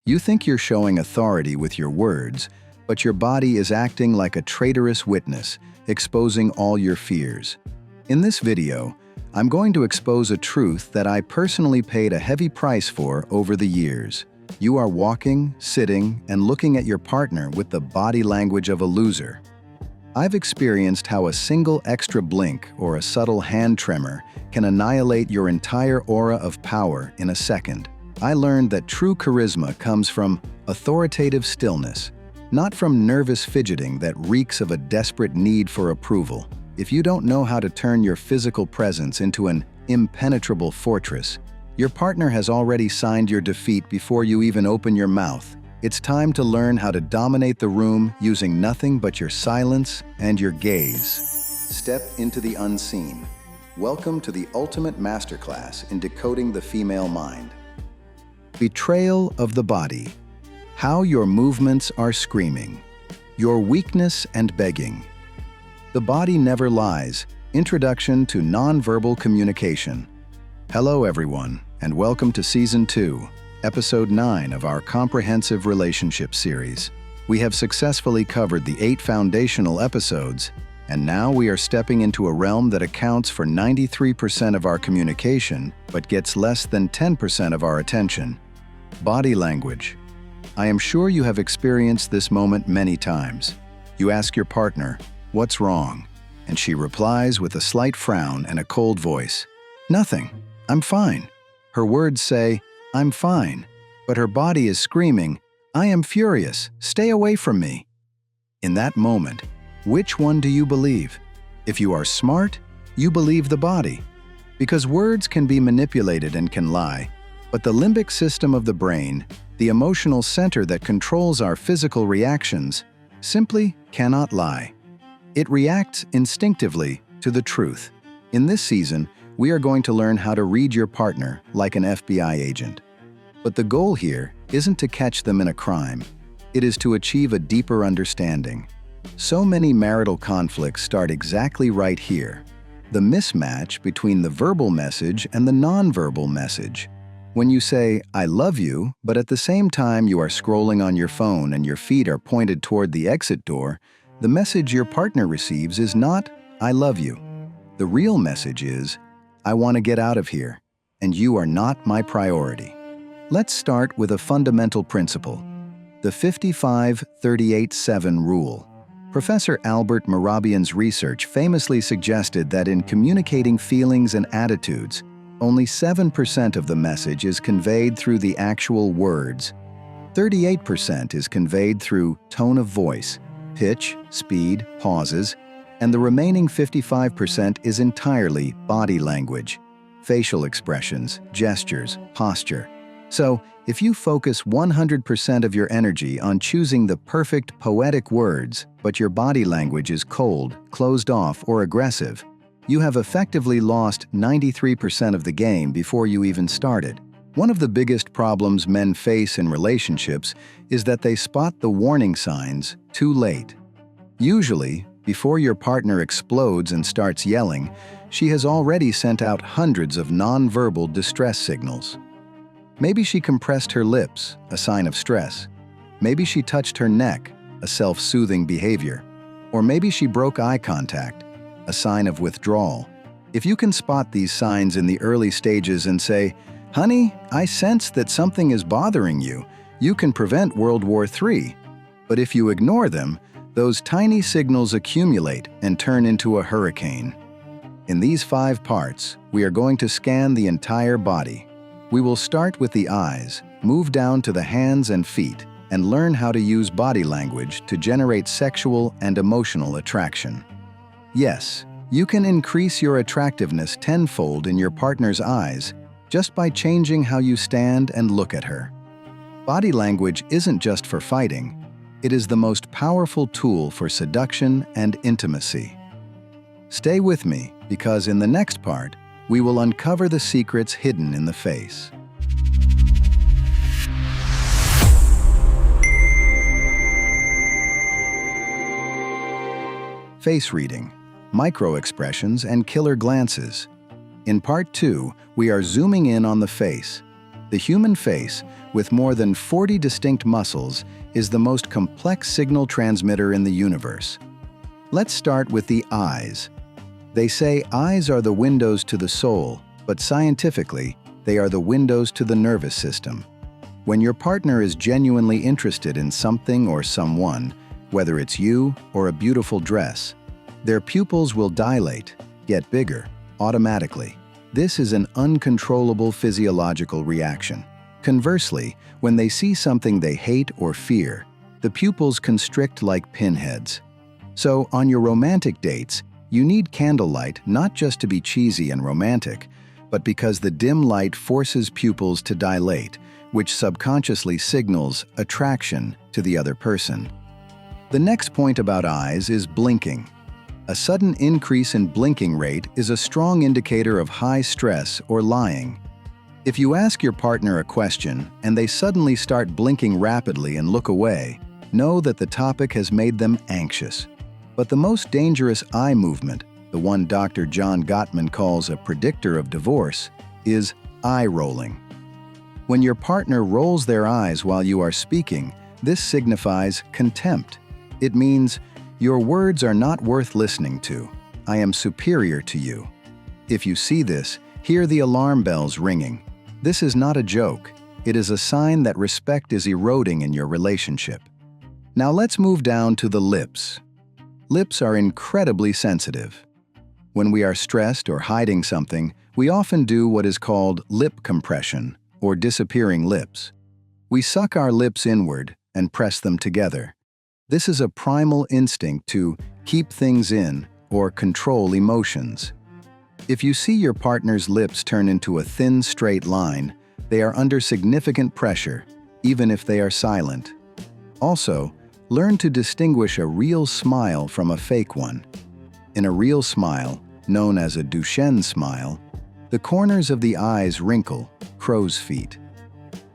You think you're showing authority with your words, but your body is acting like a traitorous witness, exposing all your fears. In this video, I'm going to expose a truth that I personally paid a heavy price for over the years. You are walking, sitting, and looking at your partner with the body language of a loser. I've experienced how a single extra blink or a subtle hand tremor can annihilate your entire aura of power in a second. I learned that true charisma comes from authoritative stillness, not from nervous fidgeting that reeks of a desperate need for approval. If you don't know how to turn your physical presence into an impenetrable fortress, your partner has already signed your defeat before you even open your mouth. It's time to learn how to dominate the room using nothing but your silence and your gaze. Step into the unseen. Welcome to the ultimate masterclass in decoding the female mind. Betrayal of the body. How your movements are screaming. Your weakness and begging. The body never lies. Introduction to Nonverbal Communication. Hello everyone, and welcome to Season 2, Episode 9 of our comprehensive relationship series. We have successfully covered the 8 foundational episodes, and now we are stepping into a realm that accounts for 93% of our communication, but gets less than 10% of our attention. Body language. I am sure you have experienced this moment many times. You ask your partner, "What's wrong?" And she replies with a slight frown and a cold voice, "Nothing. I'm fine." Her words say, "I'm fine," but her body is screaming, "I am furious. Stay away from me." In that moment, which one do you believe? If you are smart, you believe the body. Because words can be manipulated and can lie, but the limbic system of the brain, the emotional center that controls our physical reactions, simply cannot lie. It reacts instinctively to the truth. In this season, we are going to learn how to read your partner like an FBI agent. But the goal here isn't to catch them in a crime. It is to achieve a deeper understanding. So many marital conflicts start exactly right here. The mismatch between the verbal message and the nonverbal message. When you say, "I love you," but at the same time you are scrolling on your phone and your feet are pointed toward the exit door, the message your partner receives is not, "I love you." The real message is, "I want to get out of here, and you are not my priority." Let's start with a fundamental principle, the 55-38-7 rule. Professor Albert Mehrabian's research famously suggested that in communicating feelings and attitudes, only 7% of the message is conveyed through the actual words. 38% is conveyed through tone of voice, pitch, speed, pauses, and the remaining 55% is entirely body language, facial expressions, gestures, posture. So, if you focus 100% of your energy on choosing the perfect poetic words, but your body language is cold, closed off, or aggressive, you have effectively lost 93% of the game before you even started. One of the biggest problems men face in relationships is that they spot the warning signs too late. Usually, before your partner explodes and starts yelling, she has already sent out hundreds of nonverbal distress signals. Maybe she compressed her lips, a sign of stress. Maybe she touched her neck, a self-soothing behavior. Or maybe she broke eye contact, a sign of withdrawal. If you can spot these signs in the early stages and say, "Honey, I sense that something is bothering you," you can prevent World War III. But if you ignore them, those tiny signals accumulate and turn into a hurricane. In these 5 parts, we are going to scan the entire body. We will start with the eyes, move down to the hands and feet, and learn how to use body language to generate sexual and emotional attraction. Yes, you can increase your attractiveness tenfold in your partner's eyes just by changing how you stand and look at her. Body language isn't just for fighting. It is the most powerful tool for seduction and intimacy. Stay with me, because in the next part, we will uncover the secrets hidden in the face. Face reading, micro-expressions, and killer glances. In Part 2, we are zooming in on the face. The human face, with more than 40 distinct muscles, is the most complex signal transmitter in the universe. Let's start with the eyes. They say eyes are the windows to the soul, but scientifically, they are the windows to the nervous system. When your partner is genuinely interested in something or someone, whether it's you or a beautiful dress, their pupils will dilate, get bigger, automatically. This is an uncontrollable physiological reaction. Conversely, when they see something they hate or fear, the pupils constrict like pinheads. So, on your romantic dates, you need candlelight not just to be cheesy and romantic, but because the dim light forces pupils to dilate, which subconsciously signals attraction to the other person. The next point about eyes is blinking. A sudden increase in blinking rate is a strong indicator of high stress or lying. If you ask your partner a question and they suddenly start blinking rapidly and look away, know that the topic has made them anxious. But the most dangerous eye movement, the one Dr. John Gottman calls a predictor of divorce, is eye rolling. When your partner rolls their eyes while you are speaking, this signifies contempt. It means, your words are not worth listening to. I am superior to you. If you see this, hear the alarm bells ringing. This is not a joke. It is a sign that respect is eroding in your relationship. Now let's move down to the lips. Lips are incredibly sensitive. When we are stressed or hiding something, we often do what is called lip compression, or disappearing lips. We suck our lips inward and press them together. This is a primal instinct to keep things in or control emotions. If you see your partner's lips turn into a thin, straight line, they are under significant pressure, even if they are silent. Also, learn to distinguish a real smile from a fake one. In a real smile, known as a Duchenne smile, the corners of the eyes wrinkle, crow's feet.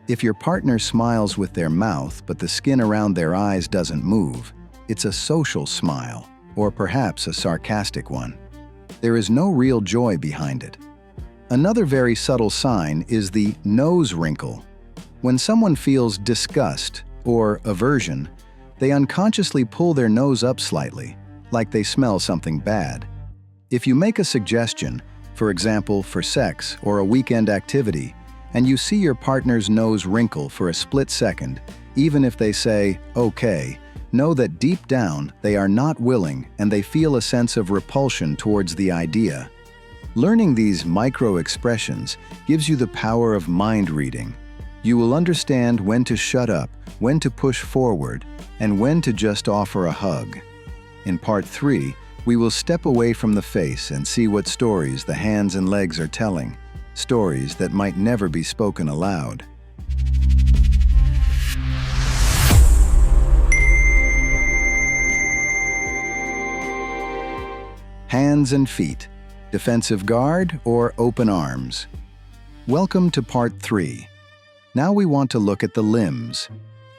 If your partner smiles with their mouth but the skin around their eyes doesn't move, it's a social smile, or perhaps a sarcastic one. There is no real joy behind it. Another very subtle sign is the nose wrinkle. When someone feels disgust or aversion, they unconsciously pull their nose up slightly, like they smell something bad. If you make a suggestion, for example, for sex or a weekend activity, and you see your partner's nose wrinkle for a split second, even if they say, okay, know that deep down they are not willing and they feel a sense of repulsion towards the idea. Learning these micro-expressions gives you the power of mind reading. You will understand when to shut up, when to push forward, and when to just offer a hug. In part 3, we will step away from the face and see what stories the hands and legs are telling. Stories that might never be spoken aloud. Hands and feet, defensive guard or open arms. Welcome to part 3. Now we want to look at the limbs.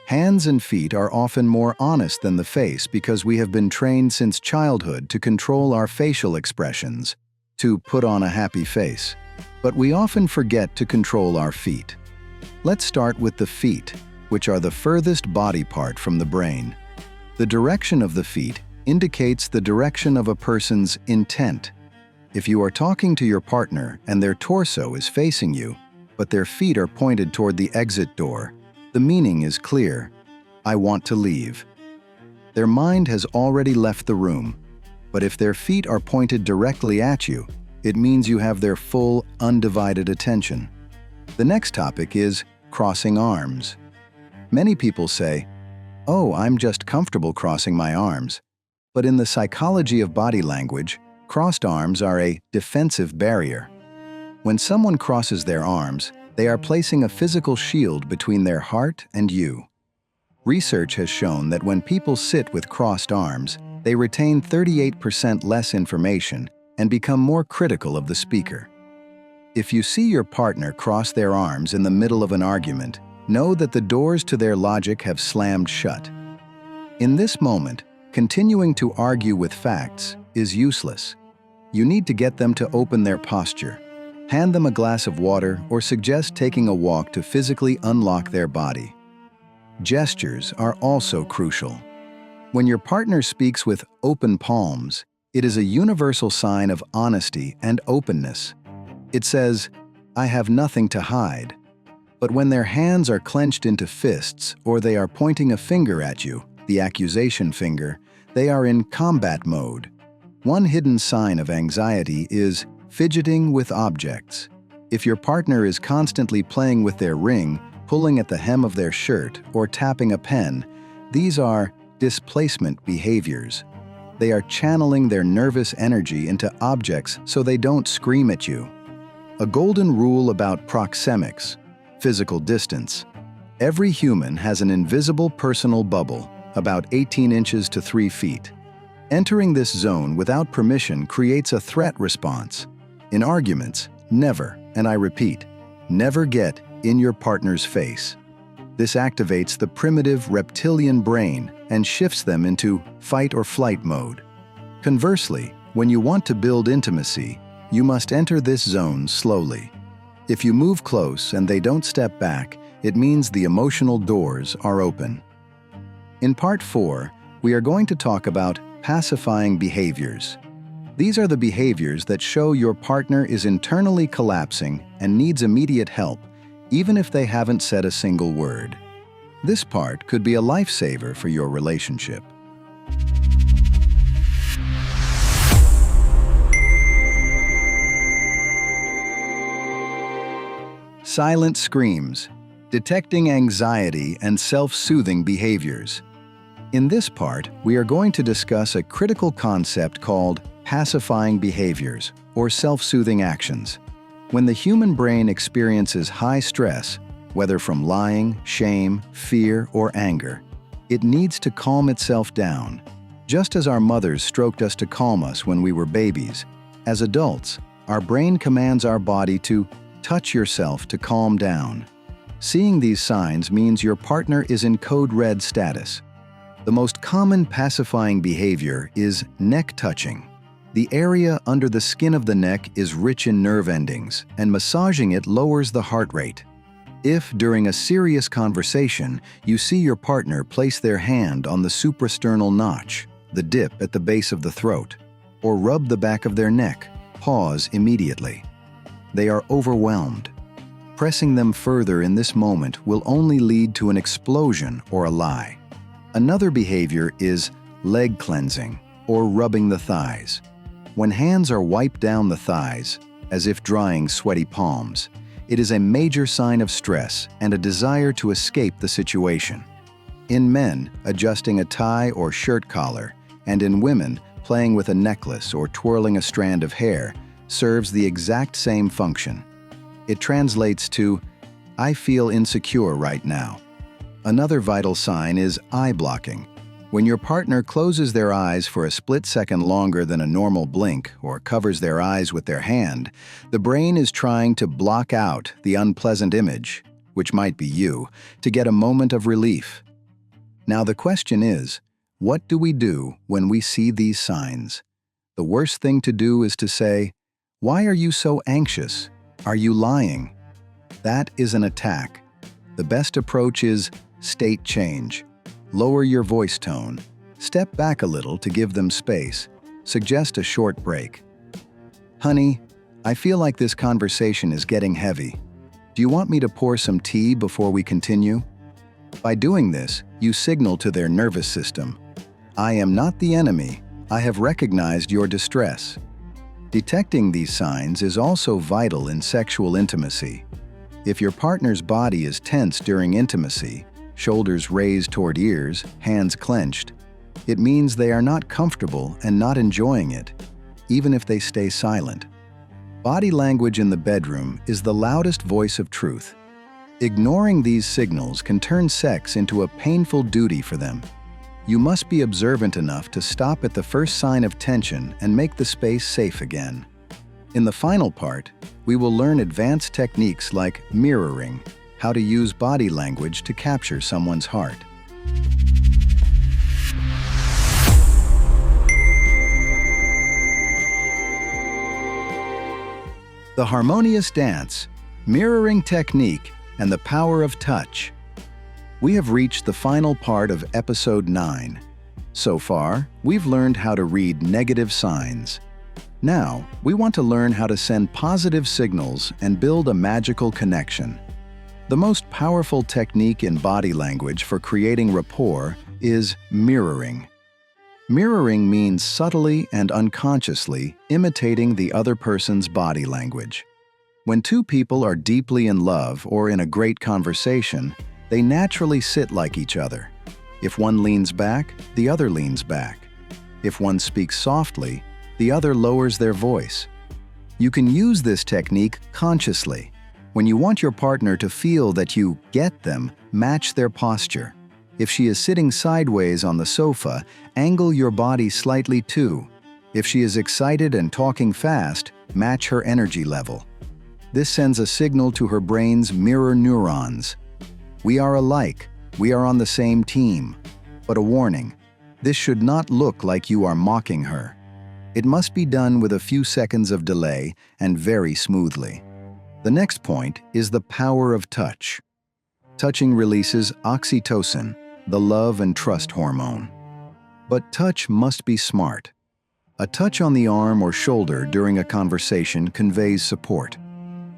Hands and feet are often more honest than the face because we have been trained since childhood to control our facial expressions, to put on a happy face. But we often forget to control our feet. Let's start with the feet, which are the furthest body part from the brain. The direction of the feet indicates the direction of a person's intent. If you are talking to your partner and their torso is facing you, but their feet are pointed toward the exit door, the meaning is clear. I want to leave. Their mind has already left the room, but if their feet are pointed directly at you, it means you have their full, undivided attention. The next topic is crossing arms. Many people say, "Oh, I'm just comfortable crossing my arms." But in the psychology of body language, crossed arms are a defensive barrier. When someone crosses their arms, they are placing a physical shield between their heart and you. Research has shown that when people sit with crossed arms, they retain 38% less information and become more critical of the speaker. If you see your partner cross their arms in the middle of an argument, know that the doors to their logic have slammed shut. In this moment, continuing to argue with facts is useless. You need to get them to open their posture. Hand them a glass of water or suggest taking a walk to physically unlock their body. Gestures are also crucial. When your partner speaks with open palms, it is a universal sign of honesty and openness. It says, "I have nothing to hide." But when their hands are clenched into fists or they are pointing a finger at you, the accusation finger, they are in combat mode. One hidden sign of anxiety is fidgeting with objects. If your partner is constantly playing with their ring, pulling at the hem of their shirt, or tapping a pen, these are displacement behaviors. They are channeling their nervous energy into objects so they don't scream at you. A golden rule about proxemics, physical distance. Every human has an invisible personal bubble, about 18 inches to 3 feet. Entering this zone without permission creates a threat response. In arguments, never, and I repeat, never get in your partner's face. This activates the primitive reptilian brain and shifts them into fight or flight mode. Conversely, when you want to build intimacy, you must enter this zone slowly. If you move close and they don't step back, it means the emotional doors are open. In Part 4, we are going to talk about pacifying behaviors. These are the behaviors that show your partner is internally collapsing and needs immediate help, even if they haven't said a single word. This part could be a lifesaver for your relationship. Silent screams, detecting anxiety and self-soothing behaviors. In this part, we are going to discuss a critical concept called pacifying behaviors, or self-soothing actions. When the human brain experiences high stress, whether from lying, shame, fear, or anger, it needs to calm itself down. Just as our mothers stroked us to calm us when we were babies, as adults, our brain commands our body to touch yourself to calm down. Seeing these signs means your partner is in code red status. The most common pacifying behavior is neck touching. The area under the skin of the neck is rich in nerve endings, and massaging it lowers the heart rate. If, during a serious conversation, you see your partner place their hand on the suprasternal notch, the dip at the base of the throat, or rub the back of their neck, pause immediately. They are overwhelmed. Pressing them further in this moment will only lead to an explosion or a lie. Another behavior is leg cleansing, or rubbing the thighs. When hands are wiped down the thighs, as if drying sweaty palms, it is a major sign of stress and a desire to escape the situation. In men, adjusting a tie or shirt collar, and in women, playing with a necklace or twirling a strand of hair, serves the exact same function. It translates to, "I feel insecure right now." Another vital sign is eye blocking. When your partner closes their eyes for a split second longer than a normal blink or covers their eyes with their hand, the brain is trying to block out the unpleasant image, which might be you, to get a moment of relief. Now the question is, what do we do when we see these signs? The worst thing to do is to say, "Why are you so anxious? Are you lying?" That is an attack. The best approach is state change. Lower your voice tone. Step back a little to give them space. Suggest a short break. "Honey, I feel like this conversation is getting heavy. Do you want me to pour some tea before we continue?" By doing this, you signal to their nervous system, "I am not the enemy. I have recognized your distress." Detecting these signs is also vital in sexual intimacy. If your partner's body is tense during intimacy, shoulders raised toward ears, hands clenched, it means they are not comfortable and not enjoying it, even if they stay silent. Body language in the bedroom is the loudest voice of truth. Ignoring these signals can turn sex into a painful duty for them. You must be observant enough to stop at the first sign of tension and make the space safe again. In the final part, we will learn advanced techniques like mirroring, how to use body language to capture someone's heart. The harmonious dance, mirroring technique, and the power of touch. We have reached the final part of episode 9. So far, we've learned how to read negative signs. Now, we want to learn how to send positive signals and build a magical connection. The most powerful technique in body language for creating rapport is mirroring. Mirroring means subtly and unconsciously imitating the other person's body language. When two people are deeply in love or in a great conversation, they naturally sit like each other. If one leans back, the other leans back. If one speaks softly, the other lowers their voice. You can use this technique consciously. When you want your partner to feel that you get them, match their posture. If she is sitting sideways on the sofa, angle your body slightly too. If she is excited and talking fast, match her energy level. This sends a signal to her brain's mirror neurons. We are alike. We are on the same team. But a warning, this should not look like you are mocking her. It must be done with a few seconds of delay and very smoothly. The next point is the power of touch. Touching releases oxytocin, the love and trust hormone. But touch must be smart. A touch on the arm or shoulder during a conversation conveys support.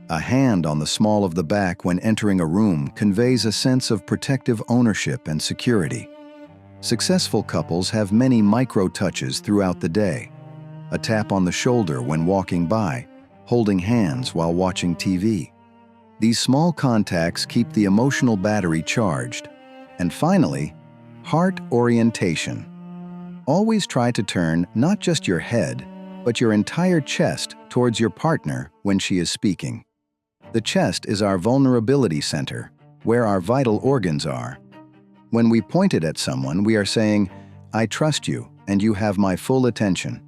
A hand on the small of the back when entering a room conveys a sense of protective ownership and security. Successful couples have many micro-touches throughout the day. A tap on the shoulder when walking by, holding hands while watching TV. These small contacts keep the emotional battery charged. And finally, heart orientation. Always try to turn not just your head, but your entire chest towards your partner when she is speaking. The chest is our vulnerability center, where our vital organs are. When we point it at someone, we are saying, "I trust you, and you have my full attention."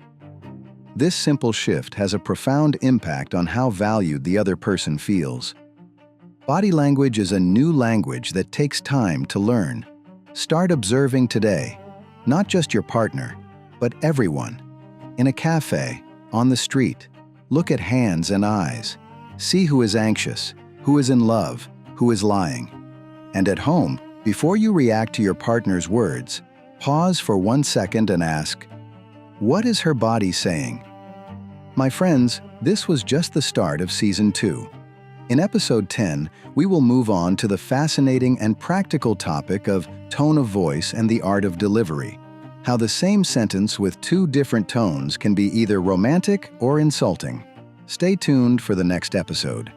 This simple shift has a profound impact on how valued the other person feels. Body language is a new language that takes time to learn. Start observing today, not just your partner, but everyone. In a cafe, on the street, look at hands and eyes. See who is anxious, who is in love, who is lying. And at home, before you react to your partner's words, pause for 1 second and ask, "What is her body saying?" My friends, this was just the start of Season 2. In Episode 10, we will move on to the fascinating and practical topic of tone of voice and the art of delivery. How the same sentence with two different tones can be either romantic or insulting. Stay tuned for the next episode.